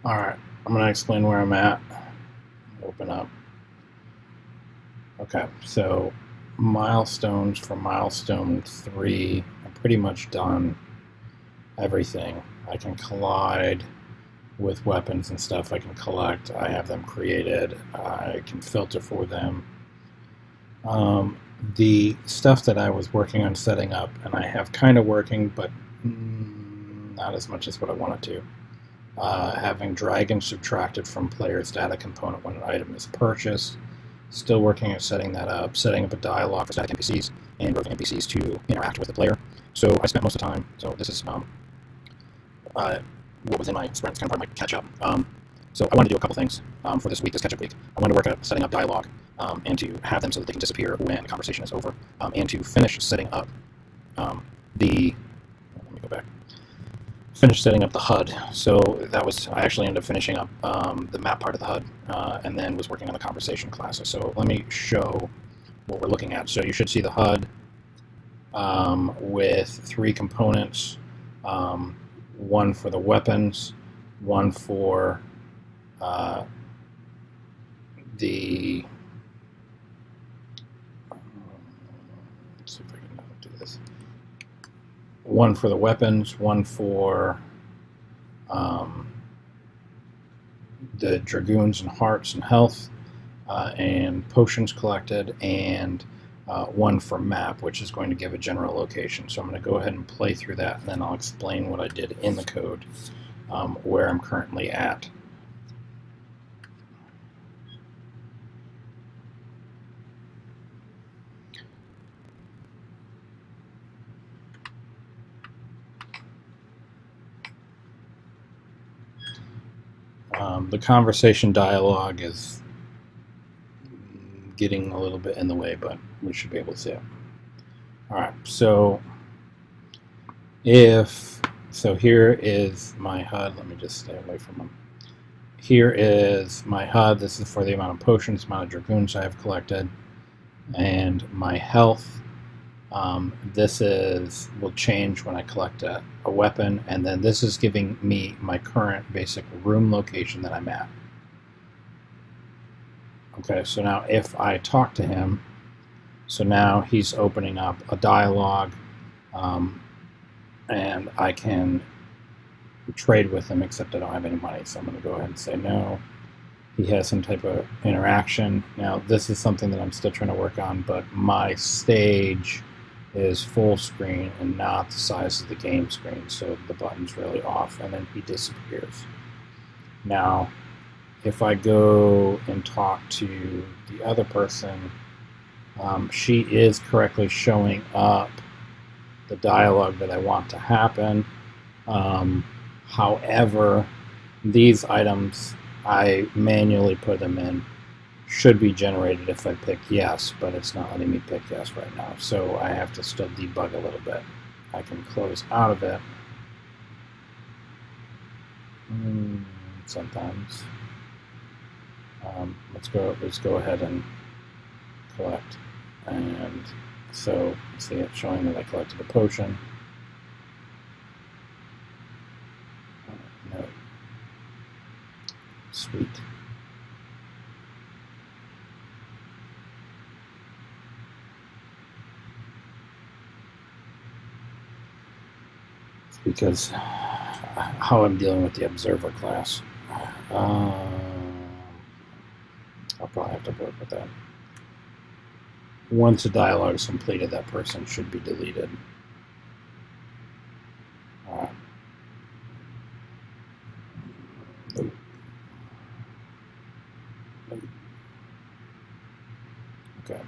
Alright, I'm going to explain where I'm at. Open up. Okay, so milestones for milestone 3, I'm pretty much done everything. I can collide with weapons and stuff I can collect. I have them created. I can filter for them. The stuff that I was working on setting up, and I have kind of working, but not as much as what I wanted to. Having drag and subtracted from player's data component when an item is purchased. Still working at setting that up, setting up a dialogue for static NPCs and roving NPCs to interact with the player. So I spent most of the time, so this is what was in my sprint, kind of part of my catch-up. So I wanted to do a couple things for this week, this catch-up week. I wanted to work at setting up dialogue and to have them so that they can disappear when the conversation is over, and to finish setting up the... Let me go back. Finish setting up the HUD. So that was, I actually ended up finishing up the map part of the HUD, and then was working on the conversation classes. So let me show what we're looking at. So you should see the HUD with 3 components, one for the weapons, one for the... Let's see if I can do this. One for the weapons, one for the dragoons and hearts and health, and potions collected, and one for map, which is going to give a general location. So I'm going to go ahead and play through that, and then I'll explain what I did in the code, where I'm currently at. The conversation dialogue is getting a little bit in the way, but we should be able to see it. Alright, so here is my HUD. Let me just stay away from them. Here is my HUD. This is for the amount of potions, amount of dragoons I have collected, and my health. Will change when I collect a weapon, and then this is giving me my current basic room location that I'm at. Okay, so now if I talk to him, so now he's opening up a dialogue, and I can trade with him, except I don't have any money, so I'm going to go ahead and say no. He has some type of interaction. Now, this is something that I'm still trying to work on, but my stage is full screen and not the size of the game screen, so the button's really off, and then he disappears. Now, if I go and talk to the other person, she is correctly showing up the dialogue that I want to happen. However, these items, I manually put them in, should be generated if I pick yes, but it's not letting me pick yes right now, so I have to still debug a little bit. I can close out of it sometimes. Let's go ahead and collect, and so see it showing that I collected a potion. No. Sweet. Because how I'm dealing with the observer class. I'll probably have to work with that. Once a dialogue is completed, that person should be deleted. Okay.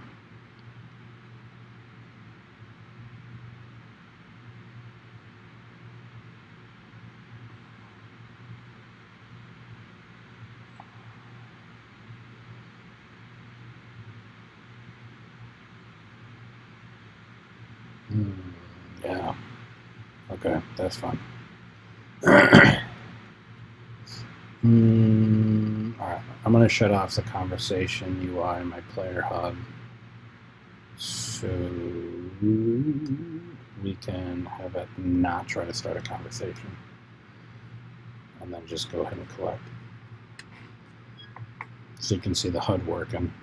Yeah. Okay, that's fine. Alright, I'm going to shut off the conversation UI in my player hub so we can have it not try to start a conversation. and then just go ahead and collect. So you can see the HUD working.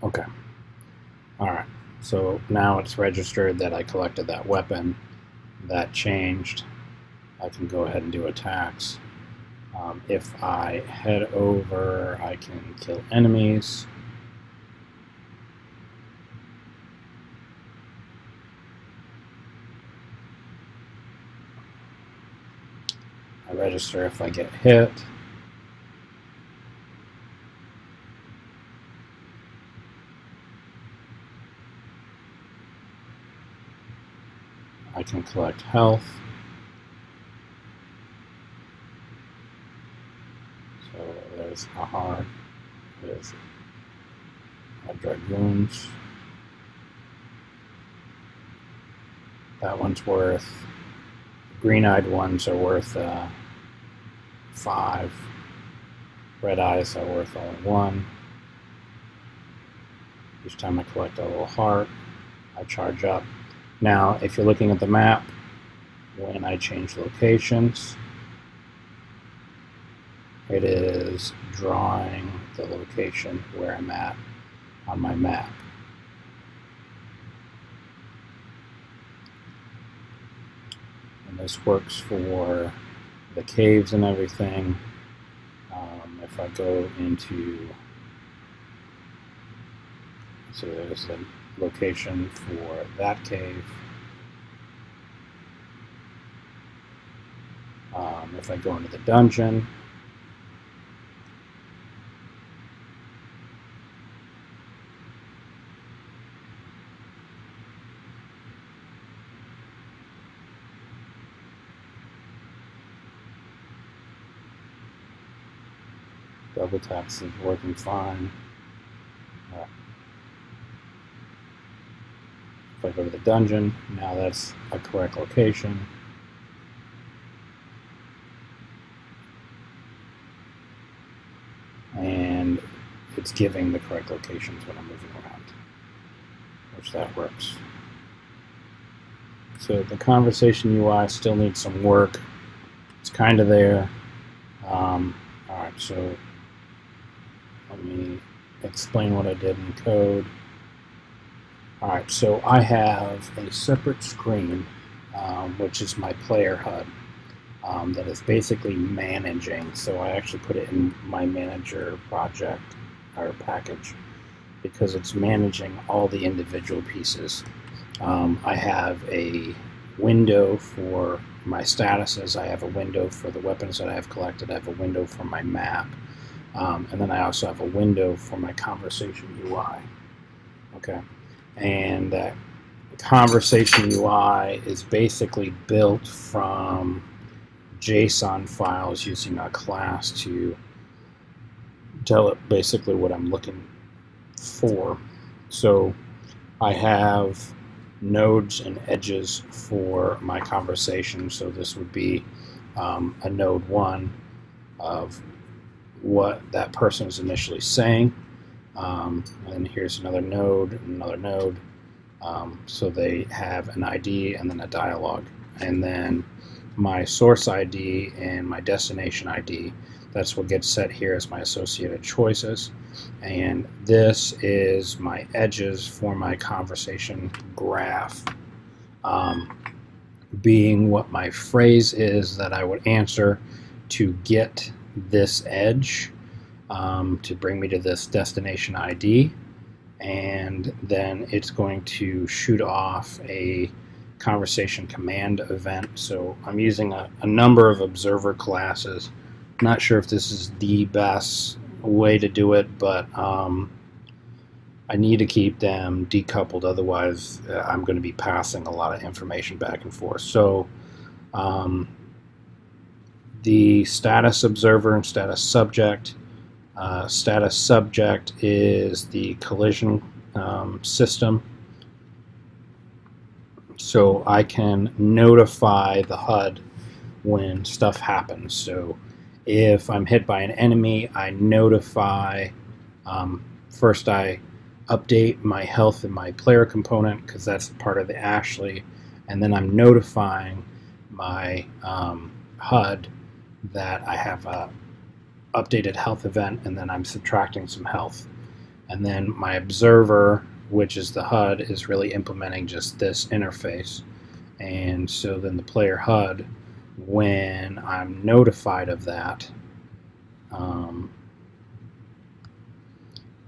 Okay. Alright. So now it's registered that I collected that weapon. That changed. I can go ahead and do attacks. If I head over, I can kill enemies. I register if I get hit. I can collect health. So there's a heart. There's a dragoons. That one's worth. Green-eyed ones are worth 5. Red eyes are worth only 1. Each time I collect a little heart, I charge up. Now, if you're looking at the map, when I change locations, it is drawing the location where I'm at on my map. And this works for the caves and everything. If I go into, so there's the location for that cave. If I go into the dungeon, double taps is working fine. If I go to the dungeon, now that's a correct location. And it's giving the correct locations when I'm moving around, which that works. So the conversation UI still needs some work. It's kind of there. Alright, so let me explain what I did in code. Alright, so I have a separate screen, which is my player HUD, that is basically managing. So I actually put it in my manager project or package because it's managing all the individual pieces. I have a window for my statuses, I have a window for the weapons that I have collected, I have a window for my map, and then I also have a window for my conversation UI. Okay, and that conversation UI is basically built from JSON files using a class to tell it basically what I'm looking for. So I have nodes and edges for my conversation. So this would be a node 1 of what that person is initially saying. And here's another node, so they have an ID and then a dialogue. And then my source ID and my destination ID, that's what gets set here as my associated choices. And this is my edges for my conversation graph, being what my phrase is that I would answer to get this edge, to bring me to this destination ID, and then it's going to shoot off a conversation command event. So I'm using a number of observer classes. Not sure if this is the best way to do it, but I need to keep them decoupled, otherwise I'm going to be passing a lot of information back and forth. So the status observer and status subject. Status subject is the collision system. So I can notify the HUD when stuff happens. So if I'm hit by an enemy, I notify, first I update my health in my player component, because that's part of the Ashley, and then I'm notifying my HUD that I have a updated health event, and then I'm subtracting some health. And then my observer, which is the HUD, is really implementing just this interface. And so then the player HUD, when I'm notified of that,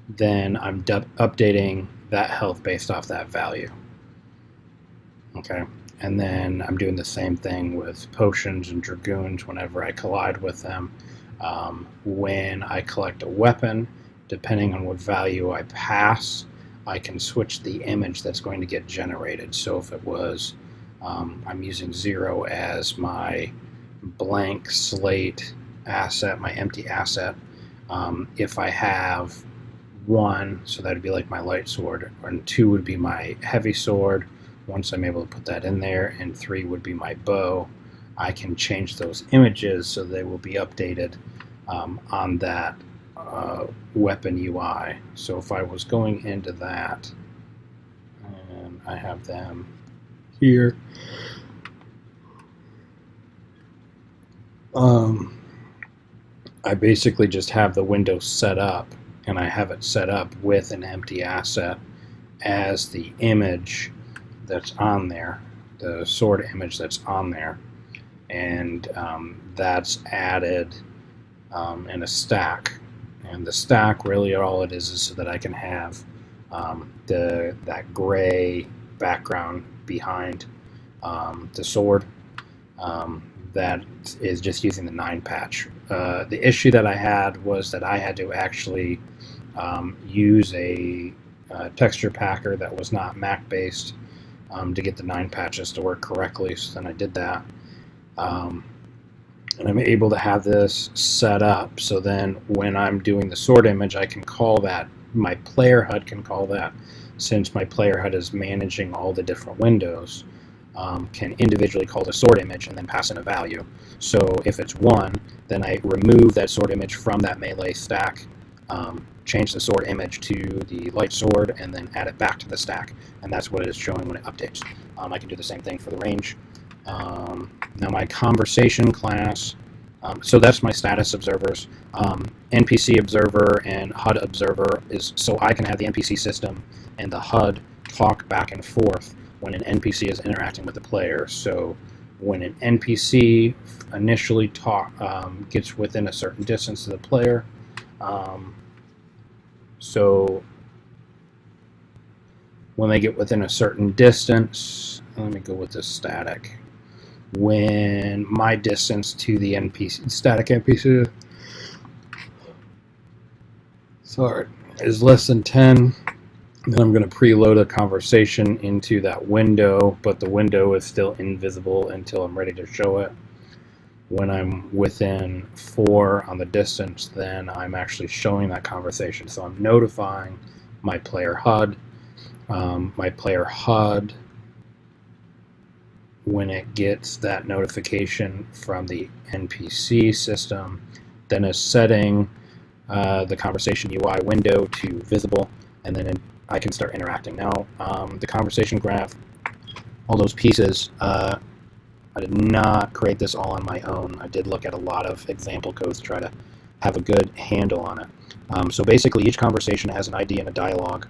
then I'm updating that health based off that value. Okay, and then I'm doing the same thing with potions and dragoons whenever I collide with them. When I collect a weapon, depending on what value I pass, I can switch the image that's going to get generated. So if it was, I'm using 0 as my blank slate asset, my empty asset. If I have 1, so that would be like my light sword, and 2 would be my heavy sword, once I'm able to put that in there, and 3 would be my bow, I can change those images so they will be updated on that weapon UI. So if I was going into that, and I have them here, I basically just have the window set up, and I have it set up with an empty asset as the image that's on there, the sword image that's on there, and that's added in a stack. And the stack, really all it is so that I can have that gray background behind the sword. That is just using the 9 patch. The issue that I had was that I had to actually use a texture packer that was not Mac based to get the 9 patches to work correctly. So then I did that. And I'm able to have this set up so then when I'm doing the sword image, I can call that, my player HUD can call that, since my player HUD is managing all the different windows, can individually call the sword image and then pass in a value. So if it's 1, then I remove that sword image from that melee stack, change the sword image to the light sword, and then add it back to the stack. And that's what it is showing when it updates. I can do the same thing for the range. Now my conversation class, so that's my status observers. NPC observer and HUD observer is so I can have the NPC system and the HUD talk back and forth when an NPC is interacting with the player. So when an NPC initially gets within a certain distance of the player, so when they get within a certain distance, let me go with this static. When my distance to the NPC, static NPC, sorry, is less than 10, then I'm going to preload a conversation into that window, but the window is still invisible until I'm ready to show it. When I'm within 4 on the distance, then I'm actually showing that conversation. So I'm notifying my player HUD. My player HUD, when it gets that notification from the NPC system, then is setting the conversation UI window to visible, and then I can start interacting. Now, the conversation graph, all those pieces, I did not create this all on my own. I did look at a lot of example codes to try to have a good handle on it. So basically, each conversation has an ID and a dialogue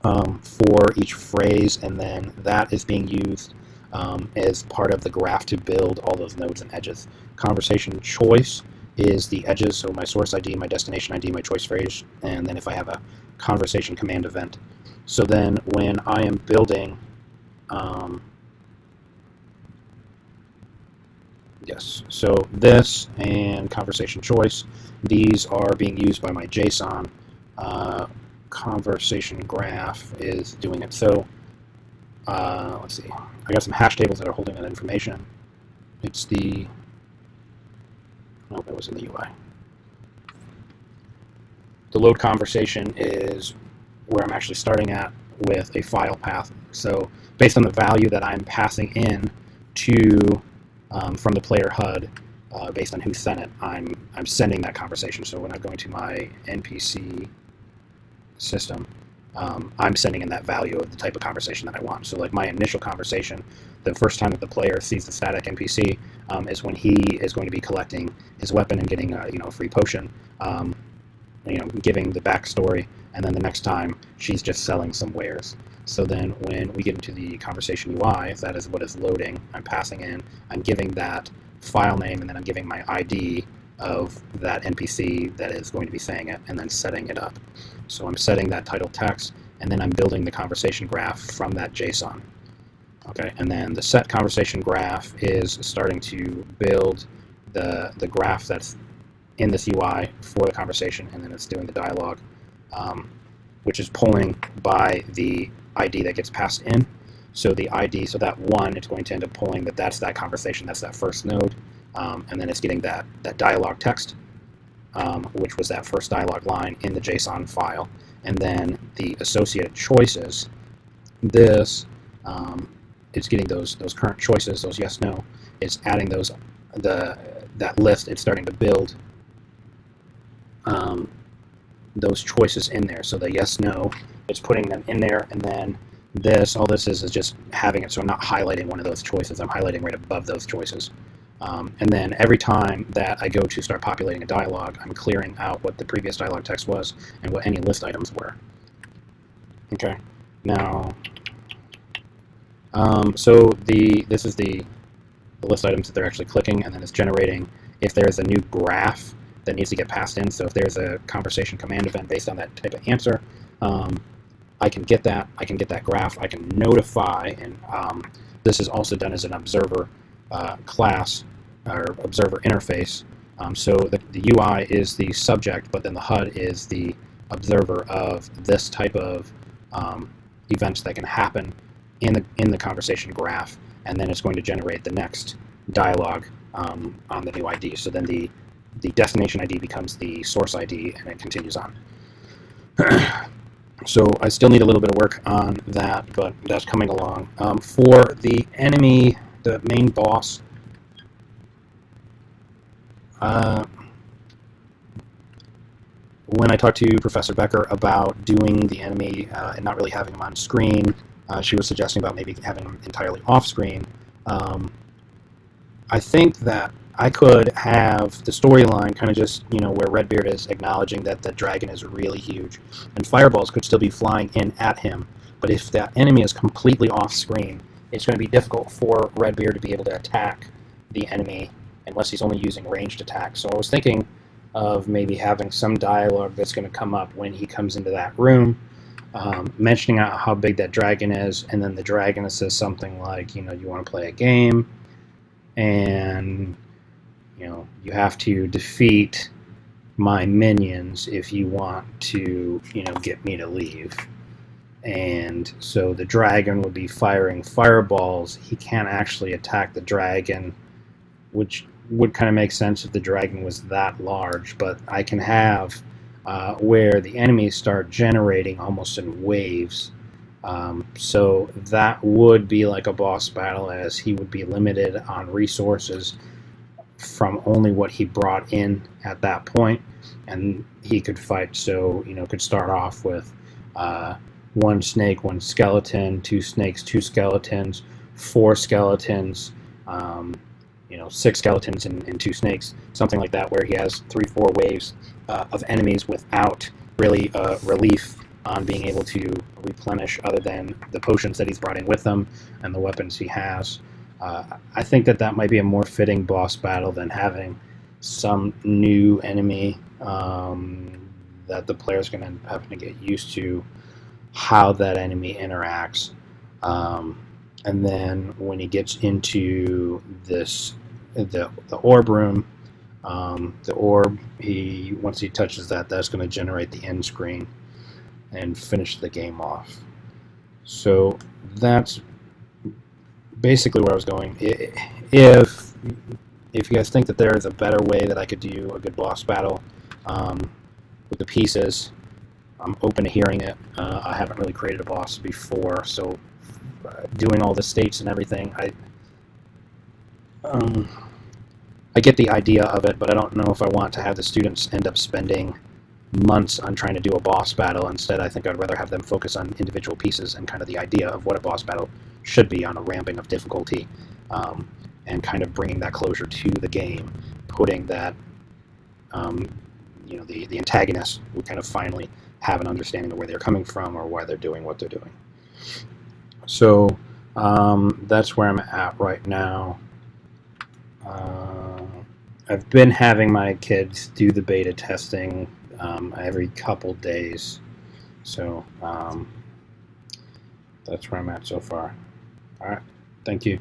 for each phrase, and then that is being used as part of the graph to build all those nodes and edges. Conversation choice is the edges, so my source ID, my destination ID, my choice phrase, and then if I have a conversation command event. So then when I am building, yes, so this and conversation choice, these are being used by my JSON. Conversation graph is doing it. So let's see, I got some hash tables that are holding that information. It's the, oh, that was in the UI. The load conversation is where I'm actually starting at with a file path. So based on the value that I'm passing in to from the player HUD based on who sent it. I'm sending that conversation. So when I go into my NPC system, I'm sending in that value of the type of conversation that I want. So like my initial conversation, the first time that the player sees the static NPC is when he is going to be collecting his weapon and getting a free potion, giving the backstory, and then the next time she's just selling some wares. So then when we get into the conversation UI, if that is what is loading, I'm passing in, I'm giving that file name, and then I'm giving my ID of that NPC that is going to be saying it, and then setting it up. So I'm setting that title text, and then I'm building the conversation graph from that JSON. Okay, and then the set conversation graph is starting to build the graph that's in this UI for the conversation, and then it's doing the dialogue, which is pulling by the ID that gets passed in. So the ID, so that one, it's going to end up pulling that's that conversation, that's that first node, and then it's getting that dialogue text, which was that first dialogue line in the JSON file, and then the associated choices. This, it's getting those current choices, those yes no. It's adding that list. It's starting to build those choices in there. So the yes no, it's putting them in there, and then all this is just having it so I'm not highlighting one of those choices. I'm highlighting right above those choices. And then every time that I go to start populating a dialogue, I'm clearing out what the previous dialogue text was and what any list items were. Okay, now, so this is the list items that they're actually clicking, and then it's generating if there is a new graph that needs to get passed in. So if there's a conversation command event based on that type of answer, I can get that. I can get that graph. I can notify, and this is also done as an observer class or observer interface. So the UI is the subject, but then the HUD is the observer of this type of events that can happen in the conversation graph, and then it's going to generate the next dialogue on the new ID. So then the destination ID becomes the source ID, and it continues on. So I still need a little bit of work on that, but that's coming along. For the enemy, the main boss, when I talked to Professor Becker about doing the enemy and not really having him on screen, she was suggesting about maybe having him entirely off screen. I think that I could have the storyline kind of just, where Redbeard is acknowledging that the dragon is really huge, and fireballs could still be flying in at him. But if that enemy is completely off screen, it's going to be difficult for Redbeard to be able to attack the enemy unless he's only using ranged attacks. So I was thinking of maybe having some dialogue that's going to come up when he comes into that room, mentioning out how big that dragon is, and then the dragon says something like, you want to play a game, and you have to defeat my minions if you want to, get me to leave. And so the dragon would be firing fireballs. He can't actually attack the dragon, which would kind of make sense if the dragon was that large. But I can have where the enemies start generating almost in waves. So that would be like a boss battle, as he would be limited on resources from only what he brought in at that point, and he could fight. So could start off with one snake, one skeleton, two snakes, two skeletons, four skeletons, 6 skeletons and 2 snakes, something like that, where he has 3-4 waves of enemies without really relief on being able to replenish, other than the potions that he's brought in with him and the weapons he has. I think that might be a more fitting boss battle than having some new enemy that the player's going to have to get used to how that enemy interacts. And then when he gets into the orb room, the orb, once he touches that's going to generate the end screen and finish the game off. So that's basically where I was going. If you guys think that there is a better way that I could do a good boss battle with the pieces, I'm open to hearing it. I haven't really created a boss before, so doing all the states and everything, I get the idea of it, but I don't know if I want to have the students end up spending months on trying to do a boss battle. Instead, I think I'd rather have them focus on individual pieces and kind of the idea of what a boss battle should be on a ramping of difficulty, and kind of bringing that closure to the game, putting that, the antagonist would kind of finally have an understanding of where they're coming from or why they're doing what they're doing. So that's where I'm at right now. I've been having my kids do the beta testing every couple days, so that's where I'm at so far. All right, thank you.